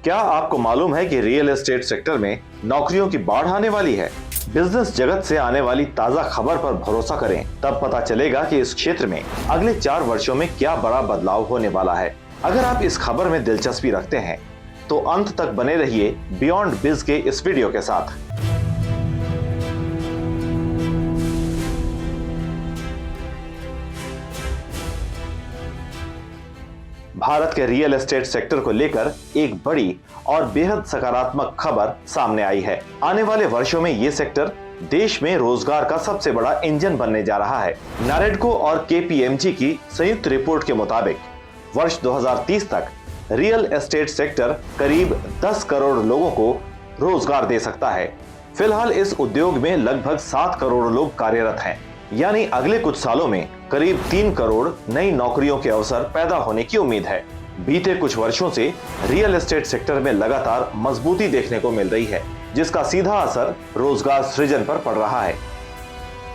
क्या आपको मालूम है कि रियल एस्टेट सेक्टर में नौकरियों की बाढ़ आने वाली है? बिजनेस जगत से आने वाली ताजा खबर पर भरोसा करें, तब पता चलेगा कि इस क्षेत्र में अगले 4 वर्षों में क्या बड़ा बदलाव होने वाला है। अगर आप इस खबर में दिलचस्पी रखते हैं तो अंत तक बने रहिए बियॉन्ड बिज के इस वीडियो के साथ। भारत के रियल एस्टेट सेक्टर को लेकर एक बड़ी और बेहद सकारात्मक खबर सामने आई है। आने वाले वर्षों में ये सेक्टर देश में रोजगार का सबसे बड़ा इंजन बनने जा रहा है। नारेडको और केपीएमजी की संयुक्त रिपोर्ट के मुताबिक वर्ष 2030 तक रियल एस्टेट सेक्टर करीब 10 करोड़ लोगों को रोजगार दे सकता है। फिलहाल इस उद्योग में लगभग 7 करोड़ लोग कार्यरत हैं, यानी अगले कुछ सालों में करीब 3 करोड़ नई नौकरियों के अवसर पैदा होने की उम्मीद है। बीते कुछ वर्षों से रियल एस्टेट सेक्टर में लगातार मजबूती देखने को मिल रही है, जिसका सीधा असर रोजगार सृजन पर पड़ रहा है।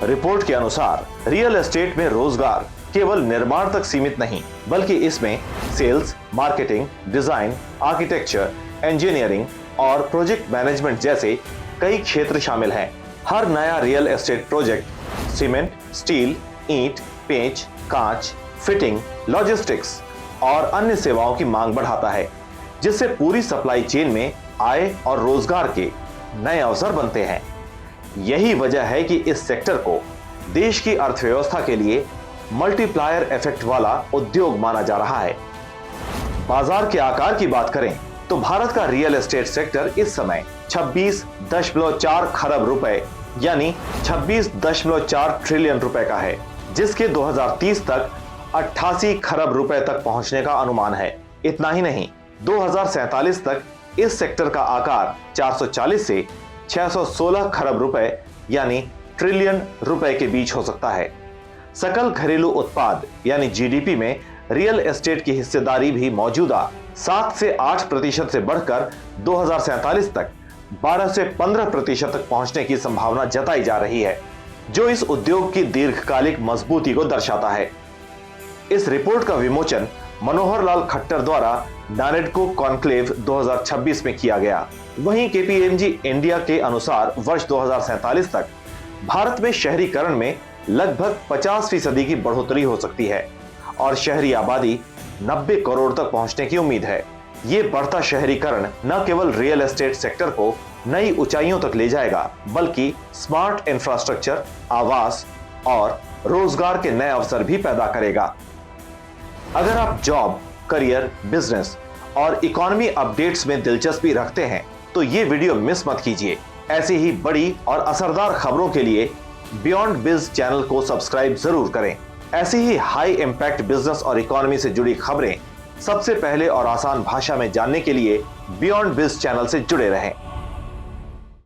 रिपोर्ट के अनुसार रियल एस्टेट में रोजगार केवल निर्माण तक सीमित नहीं, बल्कि इसमें sales, marketing, design, architecture, engineering और प्रोजेक्ट मैनेजमेंट जैसे कई क्षेत्र शामिल हैं। हर नया real estate project cement, steel, ईंट, पेंच, कांच, फिटिंग, लॉजिस्टिक्स और अन्य सेवाओं की मांग बढ़ाता है, जिससे पूरी सप्लाई चेन में आय और रोजगार के नए अवसर बनते हैं। यही वजह है कि इस सेक्टर को देश की अर्थव्यवस्था के लिए मल्टीप्लायर इफेक्ट वाला उद्योग माना जा रहा है। बाजार के आकार की बात करें तो भारत का रियल एस्टेट सेक्टर इस समय 26.4 खरब रुपए यानी 26.4 ट्रिलियन रुपए का है, जिसके 2030 तक 88 खरब रुपए तक पहुंचने का अनुमान है। इतना ही नहीं, 2047 तक इस सेक्टर का आकार 440 से 616 खरब रुपए यानी ट्रिलियन रुपए के बीच हो सकता है। सकल घरेलू उत्पाद यानी जीडीपी में रियल एस्टेट की हिस्सेदारी भी मौजूदा 7 से 8% से बढ़कर 2047 तक 12 से 15% तक पहुंचने की संभावना जताई जा रही है, जो इस उद्योग की दीर्घकालिक मजबूती को दर्शाता है। इस रिपोर्ट का विमोचन मनोहर लाल खट्टर द्वारा नारेडको कॉन्क्लेव 2026 में किया गया। वहीं केपीएमजी इंडिया के अनुसार वर्ष 2047 तक भारत में शहरीकरण में लगभग 50% की बढ़ोतरी हो सकती है और शहरी आबादी 90 करोड़ तक पहुंचने की उम्मीद है। ये बढ़ता शहरीकरण न केवल रियल एस्टेट सेक्टर को नई ऊंचाइयों तक ले जाएगा, बल्कि स्मार्ट इंफ्रास्ट्रक्चर, आवास और रोजगार के नए अवसर भी पैदा करेगा। अगर आप जॉब, करियर, बिजनेस और इकोनॉमी अपडेट्स में दिलचस्पी रखते हैं तो ये वीडियो मिस मत कीजिए। ऐसी ही बड़ी और असरदार खबरों के लिए बियॉन्ड बिज चैनल को सब्सक्राइब जरूर करें। ऐसी ही हाई इंपैक्ट बिजनेस और इकोनॉमी से जुड़ी खबरें सबसे पहले और आसान भाषा में जानने के लिए बियॉन्ड बिज चैनल से जुड़े रहें।